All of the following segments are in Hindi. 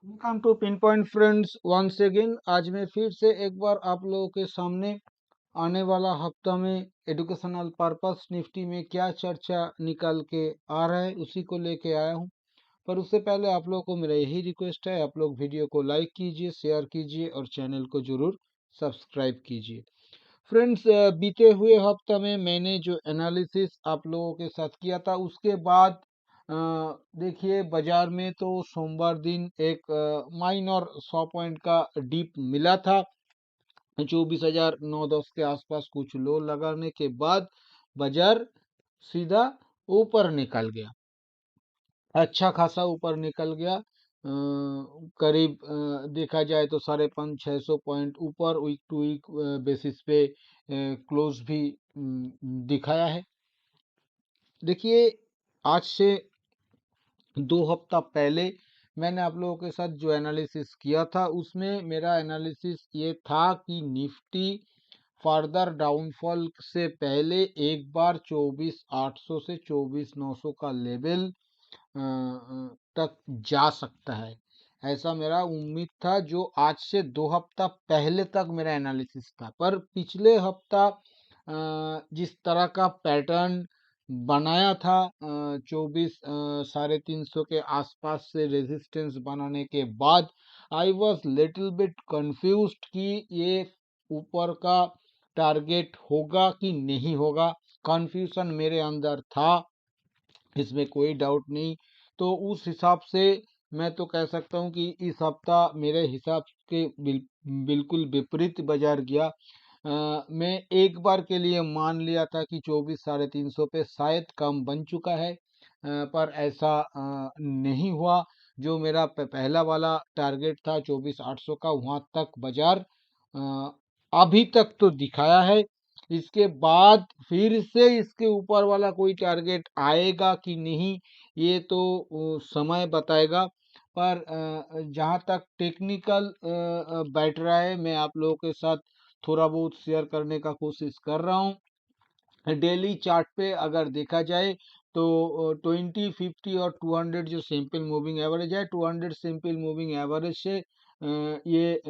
Welcome to pin point friends once again. आज मैं फिर से एक बार आप लोगों के सामने आने वाला हफ्ता में एजुकेशनल पर्पस निफ्टी में क्या चर्चा निकाल के आ रहा है उसी को लेके आया हूं। पर उससे पहले आप लोगों को मेरा यही रिक्वेस्ट है, आप लोग वीडियो को लाइक कीजिए, शेयर कीजिए और चैनल को जरूर सब्सक्राइब कीजिए। फ्रेंड्स, बीते हुए हफ्ता में मैंने जो एनालिसिस आप लोगों के साथ किया था उसके बाद अ, देखिए बाजार में तो सोमवार दिन एक माइनर 100 पॉइंट का डीप मिला था। 24,910 के आसपास कुछ लो लगाने के बाद बाजार सीधा ऊपर निकल गया, अच्छा खासा ऊपर निकल गया। करीब देखा जाए तो 550-600 पॉइंट ऊपर वीक टू वीक बेसिस पे क्लोज भी दिखाया है। देखिए, आज से 2 हफ्ता पहले मैंने आप लोगों के साथ जो एनालिसिस किया था उसमें मेरा एनालिसिस ये था कि निफ्टी फर्दर डाउनफॉल से पहले एक बार 24,800 से 24,900 का लेवल तक जा सकता है, ऐसा मेरा उम्मीद था। जो आज से 2 हफ्ता पहले तक मेरा एनालिसिस था, पर पिछले हफ्ता जिस तरह का पैटर्न बनाया था, 24,350 के आसपास से रेजिस्टेंस बनाने के बाद I was little bit confused कि ये ऊपर का टारगेट होगा कि नहीं होगा। कंफ्यूजन मेरे अंदर था, इसमें कोई डाउट नहीं। तो उस हिसाब से मैं तो कह सकता हूँ कि इस हफ्ता मेरे हिसाब के बिल्कुल विपरीत बाजार गया। मैं एक बार के लिए मान लिया था कि 24,350 पे शायद कम बन चुका है, पर ऐसा नहीं हुआ। जो मेरा पहला वाला टारगेट था 24,800 का, वहां तक बाजार अ, अभी तक तो दिखाया है। इसके बाद फिर से इसके ऊपर वाला कोई टारगेट आएगा कि नहीं, ये तो समय बताएगा। पर जहाँ तक टेक्निकल बैठ रहा है, मैं आप लोगों के साथ थोड़ा बहुत शेयर करने का कोशिश कर रहा हूँ। डेली चार्ट पे अगर देखा जाए तो 20, 50 और 200 जो सिंपल मूविंग एवरेज है, 200 सिंपल मूविंग एवरेज से ये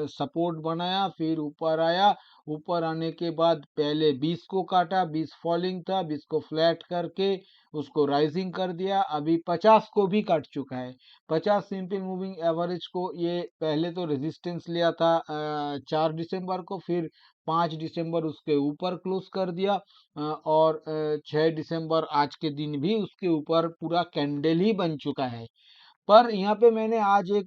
सपोर्ट बनाया, फिर ऊपर आया। ऊपर आने के बाद पहले 20 को काटा, 20 फॉलिंग था, 20 को फ्लैट करके उसको राइजिंग कर दिया। अभी 50 को भी काट चुका है। 50 सिंपल मूविंग एवरेज को ये पहले तो रेजिस्टेंस लिया था 4 दिसंबर को, फिर 5 दिसंबर उसके ऊपर क्लोज कर दिया, और 6 दिसंबर आज के दिन भी उसके ऊपर पूरा कैंडल ही बन चुका है। पर यहाँ पे मैंने आज एक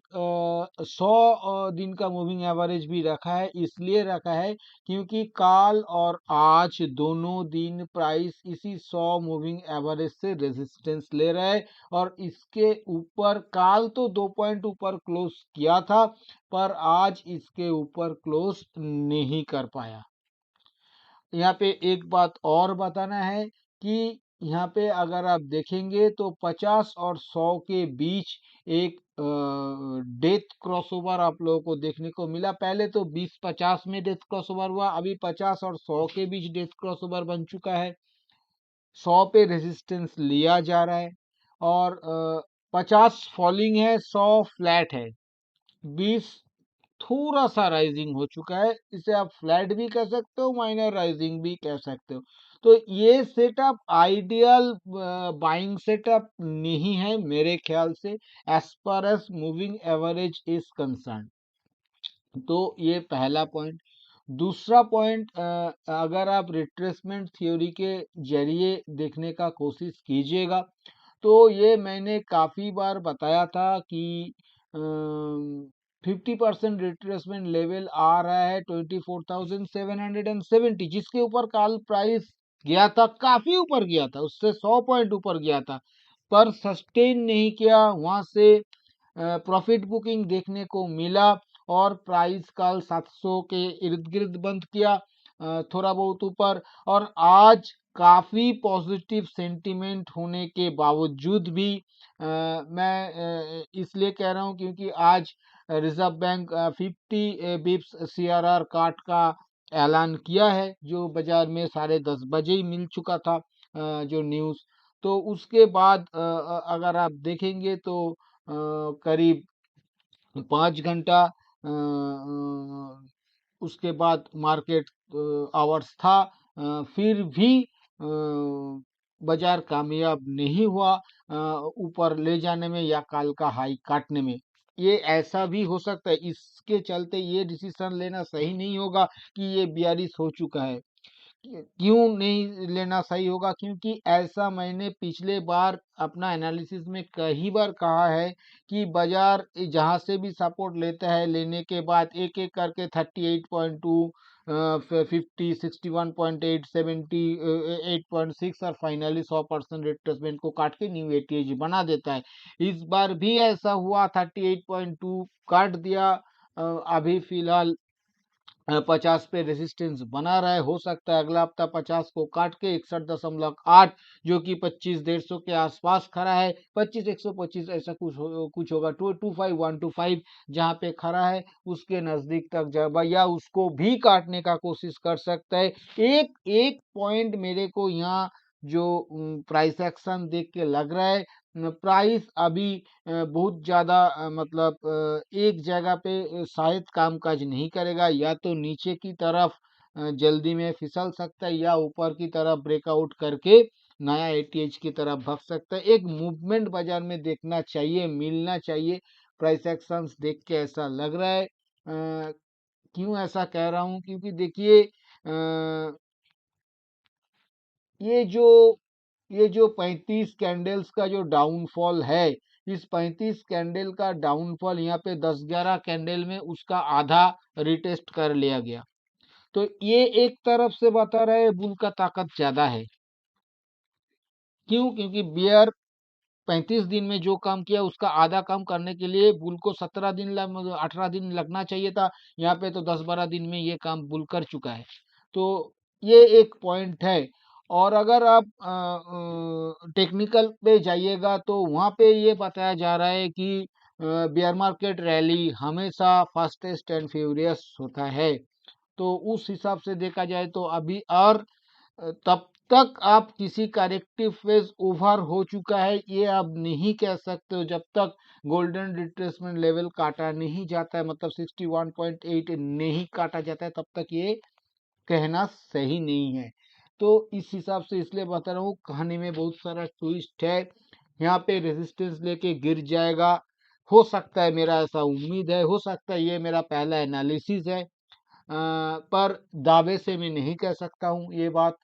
100 दिन का मूविंग एवरेज भी रखा है, इसलिए रखा है क्योंकि काल और आज दोनों दिन प्राइस इसी 100 मूविंग एवरेज से रेजिस्टेंस ले रहा है। और इसके ऊपर काल तो 2 पॉइंट ऊपर क्लोज किया था, पर आज इसके ऊपर क्लोज नहीं कर पाया। यहाँ पे एक बात और बताना है कि यहाँ पे अगर आप देखेंगे तो 50 और 100 के बीच एक डेथ क्रॉसओवर आप लोगों को देखने को मिला। पहले तो 20-50 में डेथ क्रॉसओवर हुआ, अभी 50 और 100 के बीच डेथ क्रॉसओवर बन चुका है। 100 पे रेजिस्टेंस लिया जा रहा है, और 50 फॉलिंग है, 100 फ्लैट है, 20 थोड़ा सा राइजिंग हो चुका है। इसे आप फ्लैट भी कह सकते हो, माइनर राइजिंग भी कह सकते हो। तो ये सेटअप आइडियल बाइंग सेटअप नहीं है मेरे ख्याल से, as per as moving average is concern. तो ये पहला पॉइंट। दूसरा पॉइंट, अगर आप रिट्रेसमेंट थ्योरी के जरिए देखने का कोशिश कीजिएगा तो ये मैंने काफी बार बताया था कि 50% रिट्रेसमेंट लेवल आ रहा है 24,770, जिसके ऊपर कल प्राइस गया था, काफी ऊपर गया था, उससे 100 पॉइंट ऊपर गया था, पर सस्टेन नहीं किया। वहां से प्रॉफिट बुकिंग देखने को मिला और प्राइस कल 700 के इर्द गिर्द बंद किया, थोड़ा बहुत ऊपर। और आज काफी पॉजिटिव सेंटीमेंट होने के बावजूद भी मैं इसलिए कह रहा हूं क्योंकि आज रिजर्व बैंक 50 बिप्स सीआरआर काट का ऐलान किया है, जो बाजार में 10:30 बजे ही मिल चुका था, जो न्यूज़। तो उसके बाद अगर आप देखेंगे तो करीब 5 घंटा उसके बाद मार्केट आवर्स था, फिर भी बाजार कामयाब नहीं हुआ ऊपर ले जाने में या काल का हाई काटने में। ये ऐसा भी हो सकता है, इसके चलते ये डिसीजन लेना सही नहीं होगा कि ये 42 हो चुका है। क्यों नहीं लेना सही होगा? क्योंकि ऐसा मैंने पिछले बार अपना एनालिसिस में कई बार कहा है कि बाजार जहां से भी सपोर्ट लेता है, लेने के बाद एक एक करके 38.2, 50, 61.8, 70, 8.6 और फाइनली 100% रिट्रेसमेंट को काट के न्यू एटीएज बना देता है। इस बार भी ऐसा हुआ, 38.2 काट दिया। अभी फिलहाल 50 पे रेजिस्टेंस बना रहा है। हो सकता है अगला हफ्ता 50 को काट के 61.8, जो कि 25,150 के आसपास खड़ा है, 25,125 ऐसा कुछ होगा, 225,125 जहां पे खड़ा है उसके नजदीक तक जाए या उसको भी काटने का कोशिश कर सकता है। एक एक पॉइंट मेरे को यहाँ जो प्राइस एक्शन देख के लग रहा है, प्राइस अभी बहुत ज़्यादा मतलब एक जगह पे शायद कामकाज नहीं करेगा, या तो नीचे की तरफ जल्दी में फिसल सकता है या ऊपर की तरफ ब्रेकआउट करके नया एटीएच की तरफ भाग सकता है। एक मूवमेंट बाजार में देखना चाहिए, मिलना चाहिए। प्राइस एक्शंस देख के ऐसा लग रहा है। क्यों ऐसा कह रहा हूँ? क्योंकि देखिए ये जो ये जो 35 कैंडल्स का जो डाउनफॉल है, इस 35 कैंडल का डाउनफॉल यहाँ पे 10-11 कैंडल में उसका आधा रिटेस्ट कर लिया गया। तो ये एक तरफ से बता रहा है बुल का ताकत ज्यादा है। क्यों? क्योंकि बियर 35 दिन में जो काम किया उसका आधा काम करने के लिए बुल को 18 दिन लगना चाहिए था। यहाँ पे तो 10-12 दिन में ये काम बुल कर चुका है। तो ये एक पॉइंट है। और अगर आप टेक्निकल पे जाइएगा तो वहाँ पे ये बताया जा रहा है कि बेयर मार्केट रैली हमेशा फास्टेस्ट एंड फ्यूरियस होता है। तो उस हिसाब से देखा जाए तो अभी और तब तक आप किसी करेक्टिव फेज ओवर हो चुका है ये आप नहीं कह सकते हो, जब तक गोल्डन रिट्रेसमेंट लेवल काटा नहीं जाता है, मतलब 61.8 नहीं काटा जाता है, तब तक ये कहना सही नहीं है। तो इस हिसाब से इसलिए बता रहा हूँ, कहानी में बहुत सारा ट्विस्ट है। यहाँ पे रेजिस्टेंस लेके गिर जाएगा, हो सकता है, मेरा ऐसा उम्मीद है, हो सकता है, ये मेरा पहला एनालिसिस है। पर दावे से मैं नहीं कह सकता हूँ ये बात।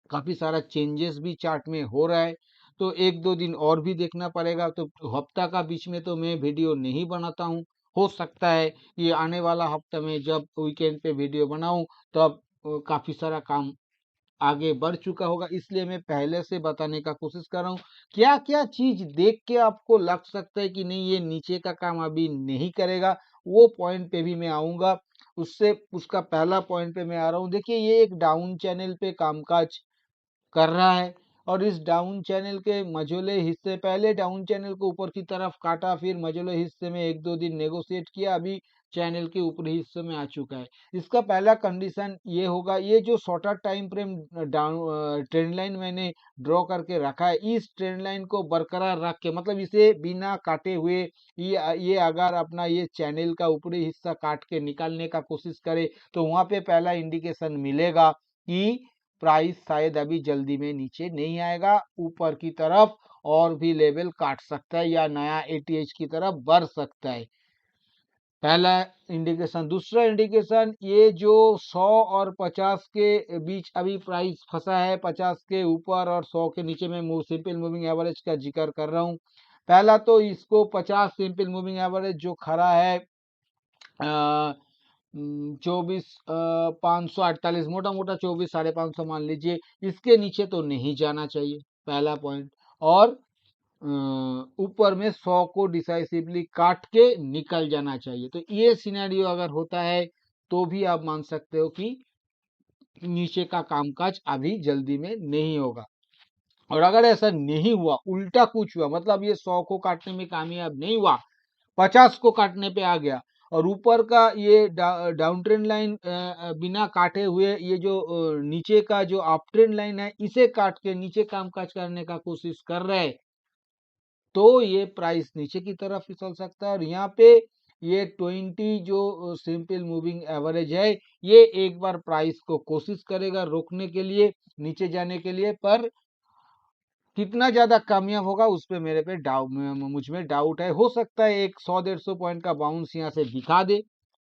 काफी सारा चेंजेस भी चार्ट में हो रहा है, तो एक दो दिन और भी देखना पड़ेगा। तो हफ्ता का बीच में तो मैं वीडियो नहीं बनाता हूँ। हो सकता है कि आने वाला हफ्ता में जब वीकेंड पे वीडियो बनाऊं तब काफी सारा काम आगे बढ़ चुका होगा, इसलिए मैं पहले से बताने का कोशिश कर रहा हूँ। क्या क्या चीज देख के आपको लग सकता है कि नहीं ये नीचे का काम अभी नहीं करेगा, वो पॉइंट पे भी मैं आऊंगा। उससे उसका पहला पॉइंट पे मैं आ रहा हूँ। देखिए ये एक डाउन चैनल पे कामकाज कर रहा है, और इस डाउन चैनल के मझोले हिस्से, पहले डाउन चैनल को ऊपर की तरफ काटा, फिर मझोले हिस्से में एक दो दिन नेगोशिएट किया, अभी चैनल के ऊपरी हिस्से में आ चुका है। इसका पहला कंडीशन ये होगा, ये जो shorter time frame down trend line मैंने ड्रॉ करके रखा है, इस ट्रेंड लाइन को बरकरार रख के, मतलब इसे बिना काटे हुए ये अगर अपना ये चैनल का ऊपरी हिस्सा काट के निकालने का कोशिश करे तो वहां पे पहला इंडिकेशन मिलेगा कि प्राइस शायद अभी जल्दी में नीचे नहीं आएगा, ऊपर की तरफ और भी लेवल काट सकता है या नया एटीएच की तरफ बढ़ सकता है। पहला इंडिकेशन। दूसरा इंडिकेशन, ये जो 100 और 50 के बीच अभी प्राइस फंसा है, 50 के ऊपर और 100 के नीचे में सिंपल मूविंग एवरेज का जिक्र कर रहा हूँ। पहला तो इसको 50 सिंपल मूविंग एवरेज जो खड़ा है 24,548, मोटा मोटा 24,550 मान लीजिए, इसके नीचे तो नहीं जाना चाहिए, पहला पॉइंट। और ऊपर में 100 को डिसाइसिवली काट के निकल जाना चाहिए। तो ये सिनेरियो अगर होता है तो भी आप मान सकते हो कि नीचे का कामकाज अभी जल्दी में नहीं होगा। और अगर ऐसा नहीं हुआ, उल्टा कुछ हुआ, मतलब ये 100 को काटने में कामयाब नहीं हुआ, 50 को काटने पे आ गया, और ऊपर का ये डाउन ट्रेंड लाइन बिना काटे हुए ये जो नीचे का जो अप ट्रेंड लाइन है इसे काट के नीचे कामकाज करने का कोशिश कर रहे हैं, तो ये प्राइस नीचे की तरफ फिसल सकता है। और यहाँ पे ये 20 जो सिंपल मूविंग एवरेज है, ये एक बार प्राइस को कोशिश करेगा रोकने के लिए, नीचे जाने के लिए, पर कितना ज्यादा कामयाब होगा उस पे मेरे पे डाउट, मुझ में डाउट है। हो सकता है एक 100-150 पॉइंट का बाउंस यहाँ से दिखा दे,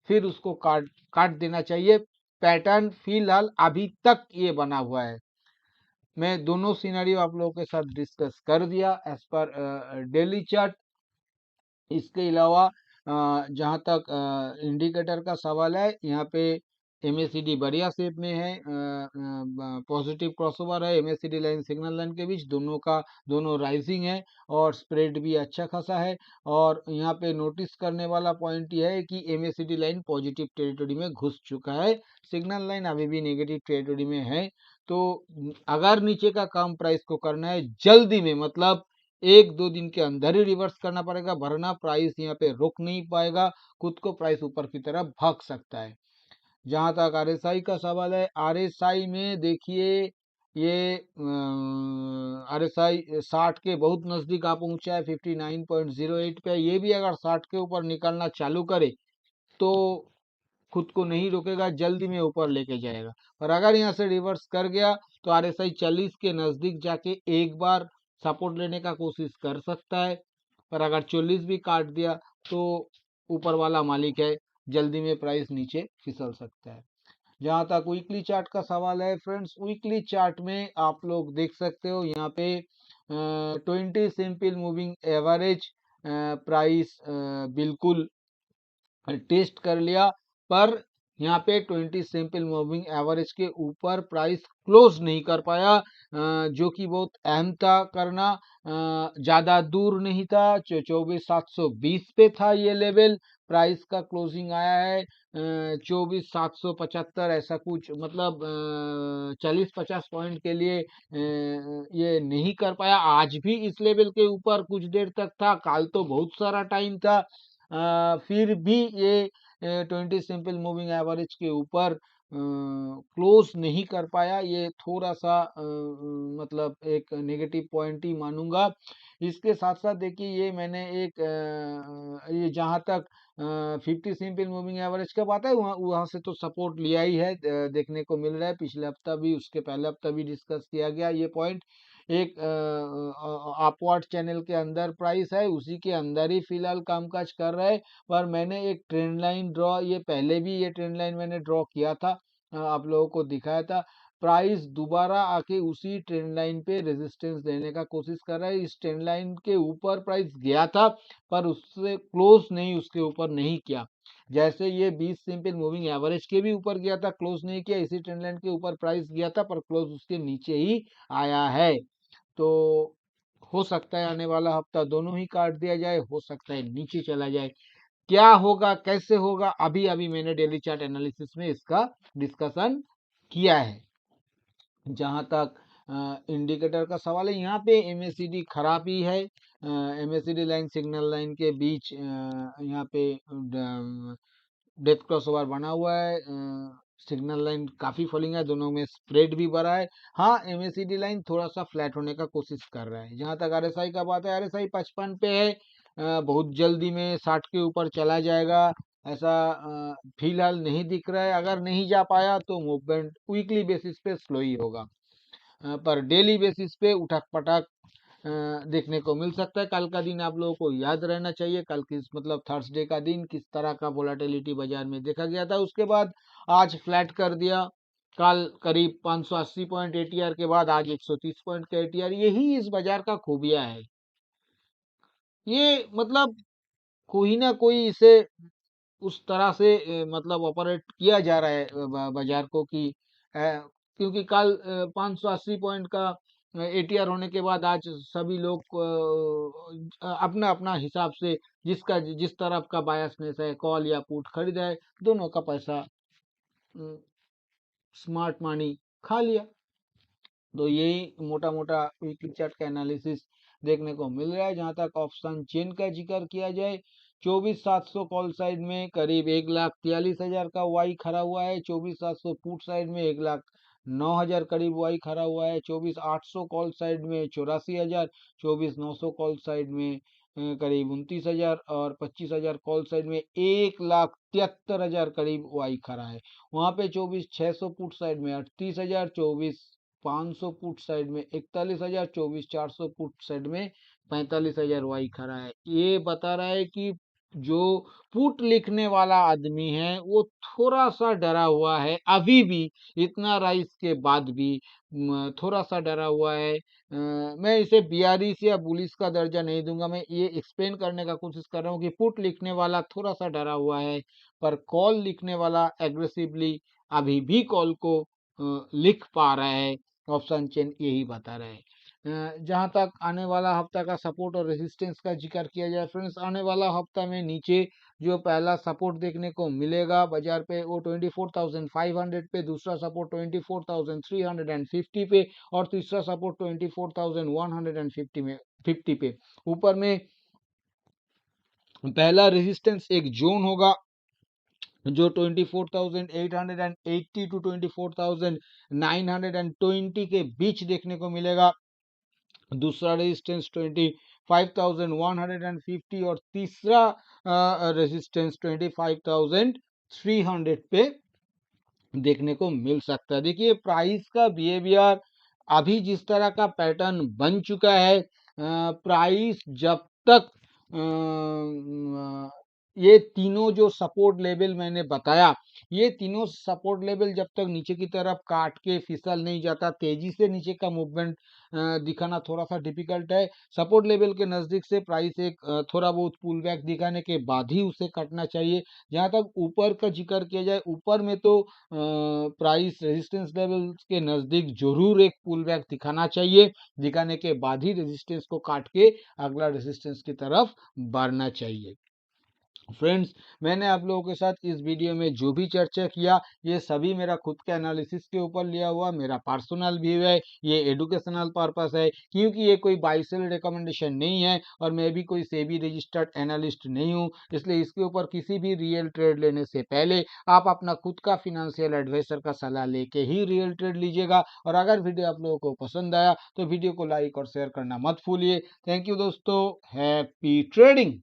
फिर उसको काट काट देना चाहिए। पैटर्न फिलहाल अभी तक ये बना हुआ है। मैं दोनों सिनेरियो आप लोगों के साथ डिस्कस कर दिया एज पर डेली चार्ट। इसके अलावा जहाँ तक इंडिकेटर का सवाल है, यहाँ पे एमएससीडी बढ़िया शेप में है, पॉजिटिव क्रॉसओवर है एमएससीडी लाइन सिग्नल लाइन के बीच, दोनों राइजिंग है और स्प्रेड भी अच्छा खासा है। और यहाँ पे नोटिस करने वाला पॉइंट यह है कि एमएससीडी लाइन पॉजिटिव टेरिटरी में घुस चुका है, सिग्नल लाइन अभी भी नेगेटिव टेरिटरी में है। तो अगर नीचे का काम प्राइस को करना है जल्दी में, मतलब 1-2 दिन के अंदर ही रिवर्स करना पड़ेगा, वरना प्राइस यहाँ पे रुक नहीं पाएगा, खुद को प्राइस ऊपर की तरफ भाग सकता है। जहां तक आरएसआई का सवाल है, आरएसआई में देखिए ये आरएसआई 60 के बहुत नजदीक आ पहुंचा है, 59.08 पे। ये भी अगर 60 के ऊपर निकलना चालू करे तो खुद को नहीं रोकेगा, जल्दी में ऊपर लेके जाएगा। और अगर यहाँ से रिवर्स कर गया तो आरएसआई 40 के नजदीक जाके एक बार सपोर्ट लेने का कोशिश कर सकता है। पर अगर 40 भी काट दिया तो ऊपर वाला मालिक है, जल्दी में प्राइस नीचे फिसल सकता है। जहां तक वीकली चार्ट का सवाल है फ्रेंड्स, वीकली चार्ट में आप लोग देख सकते हो यहाँ पे 20 सिंपल मूविंग एवरेज प्राइस बिल्कुल टेस्ट कर लिया, पर यहाँ पे 20 सिंपल मूविंग एवरेज के ऊपर प्राइस क्लोज नहीं कर पाया, जो कि बहुत अहम था करना। ज्यादा दूर नहीं था, 24,720 पे था ये लेवल, प्राइस का क्लोजिंग आया है 24,775, ऐसा कुछ, मतलब 40-50 पॉइंट के लिए ये नहीं कर पाया। आज भी इस लेवल के ऊपर कुछ देर तक था, कल तो बहुत सारा टाइम था, फिर भी ये 20 सिंपल मूविंग एवरेज के ऊपर क्लोज नहीं कर पाया। ये थोड़ा सा मतलब एक नेगेटिव पॉइंट ही मानूंगा। इसके साथ साथ देखिए ये मैंने एक ये जहाँ तक 50 सिंपल मूविंग एवरेज का बात है, वहाँ वहाँ से तो सपोर्ट लिया ही है, देखने को मिल रहा है। पिछले हफ्ता भी, उसके पहले हफ्ता भी डिस्कस किया गया ये पॉइंट। एक अपवर्ड चैनल के अंदर प्राइस है, उसी के अंदर ही फिलहाल कामकाज कर रहा है। पर मैंने एक ट्रेंड लाइन ड्रॉ, ये पहले भी ये ट्रेंड लाइन मैंने ड्रॉ किया था, आप लोगों को दिखाया था। प्राइस दोबारा आके उसी ट्रेंड लाइन पे रेजिस्टेंस देने का कोशिश कर रहा है। इस ट्रेंड लाइन के ऊपर प्राइस गया था, पर उससे क्लोज नहीं, उसके ऊपर नहीं किया। जैसे ये 20 सिंपल मूविंग एवरेज के भी ऊपर गया था, क्लोज नहीं किया, इसी ट्रेंड लाइन के ऊपर प्राइस गया था, पर क्लोज उसके नीचे ही आया है। तो हो सकता है आने वाला हफ्ता दोनों ही काट दिया जाए, हो सकता है नीचे चला जाए। क्या होगा, कैसे होगा, अभी अभी मैंने डेली चार्ट एनालिसिस में इसका डिस्कशन किया है। जहां तक इंडिकेटर का सवाल है, यहाँ पे एमएससीडी खराब ही है, एमएससीडी लाइन सिग्नल लाइन के बीच यहाँ पे डेथ क्रॉसओवर बना हुआ है, सिग्नल लाइन काफी फॉलिंग है, दोनों में स्प्रेड भी बढ़ा है। हाँ, एमएससीडी लाइन थोड़ा सा फ्लैट होने का कोशिश कर रहा है। जहां तक आरएसआई का बात है, आरएसआई 55 पे है, बहुत जल्दी में 60 के ऊपर चला जाएगा, ऐसा फिलहाल नहीं दिख रहा है। अगर नहीं जा पाया तो मूवमेंट वीकली बेसिस पे स्लो ही होगा, पर डेली बेसिस पे उठक पटक देखने को मिल सकता है। कल का दिन आप लोगों को याद रहना चाहिए, कल किस, मतलब थर्सडे का दिन किस तरह का वोलेटिलिटी बाजार में देखा गया था। उसके बाद आज फ्लैट कर दिया, कल करीब 580 पॉइंट एटीआर के बाद आज 130 पॉइंट का एटीआर। यही इस बाजार का खूबिया है, ये मतलब कोई ना कोई इसे उस तरह से मतलब ऑपरेट किया जा रहा है बाजार को कि क्योंकि कल 580 पॉइंट का एटीआर होने के बाद आज सभी लोग अपना अपना हिसाब से, जिसका जिस तरफ का बायसनेस है, कॉल या पुट खरीदा है, दोनों का पैसा स्मार्ट मनी खा लिया। तो यही मोटा मोटा वीकली चार्ट का एनालिसिस देखने को मिल रहा है। जहां तक ऑप्शन चेन का जिक्र किया जाए, 24,700 कॉल साइड में करीब 1,43,000 का वाई खड़ा हुआ है, 24,700 पुट साइड में 24,900 करीब वाई खड़ा हुआ है। 24,800 कॉल साइड में 84,000, 24,900 कॉल साइड में करीब 29,000 और 25,000 कॉल साइड में 1,73,000 करीब वाई खड़ा है। वहां पे 24,600 पुट साइड में 38,000, 24,500 पुट साइड में 41,000, 24,400 पुट साइड में 45,000 वाई खड़ा है। ये बता रहा है कि जो पुट लिखने वाला आदमी है वो थोड़ा सा डरा हुआ है, अभी भी इतना राइस के बाद भी थोड़ा सा डरा हुआ है। मैं इसे बियारिश या बुलिश का दर्जा नहीं दूंगा, मैं ये एक्सप्लेन करने का कोशिश कर रहा हूँ कि पुट लिखने वाला थोड़ा सा डरा हुआ है, पर कॉल लिखने वाला एग्रेसिवली अभी भी कॉल को लिख पा रहा है। ऑप्शन चेन यही बता रहा है। जहां तक आने वाला हफ्ता का सपोर्ट और रेजिस्टेंस का जिक्र किया जाए फ्रेंड्स, आने वाला हफ्ता में नीचे जो पहला सपोर्ट देखने को मिलेगा बाजार पे वो 24,500 पे, दूसरा सपोर्ट 24,350 पे और तीसरा सपोर्ट 24,150 में 50 पे। ऊपर में पहला रेजिस्टेंस एक जोन होगा जो 24,880 टू 24,920 के बीच देखने को मिलेगा। दूसरा रेजिस्टेंस 25,150 और तीसरा रेजिस्टेंस 25,300 पे देखने को मिल सकता है। देखिए प्राइस का बिहेवियर अभी जिस तरह का पैटर्न बन चुका है, प्राइस जब तक ये तीनों जो सपोर्ट लेवल मैंने बताया, ये तीनों सपोर्ट लेवल जब तक नीचे की तरफ काट के फिसल नहीं जाता, तेजी से नीचे का मूवमेंट दिखाना थोड़ा सा डिफिकल्ट है। सपोर्ट लेवल के नजदीक से प्राइस एक थोड़ा बहुत पुल बैक दिखाने के बाद ही उसे कटना चाहिए। जहां तक ऊपर का जिक्र किया जाए, ऊपर में तो प्राइस रेजिस्टेंस लेवल के नजदीक जरूर एक पुल बैक दिखाना चाहिए, दिखाने के बाद ही रेजिस्टेंस को काट के अगला रेजिस्टेंस की तरफ बढ़ना चाहिए। फ्रेंड्स, मैंने आप लोगों के साथ इस वीडियो में जो भी चर्चा किया ये सभी मेरा खुद के एनालिसिस के ऊपर लिया हुआ मेरा पर्सनल व्यू है, ये एडुकेशनल पर्पस है, क्योंकि ये कोई बाय सेल रिकमेंडेशन नहीं है और मैं भी कोई सेबी रजिस्टर्ड एनालिस्ट नहीं हूँ। इसलिए इसके ऊपर किसी भी रियल ट्रेड लेने से पहले आप अपना खुद का फिनेंशियल एडवाइजर का सलाह लेके ही रियल ट्रेड लीजिएगा। और अगर वीडियो आप लोगों को पसंद आया तो वीडियो को लाइक और शेयर करना मत भूलिए। थैंक यू दोस्तों, हैप्पी ट्रेडिंग।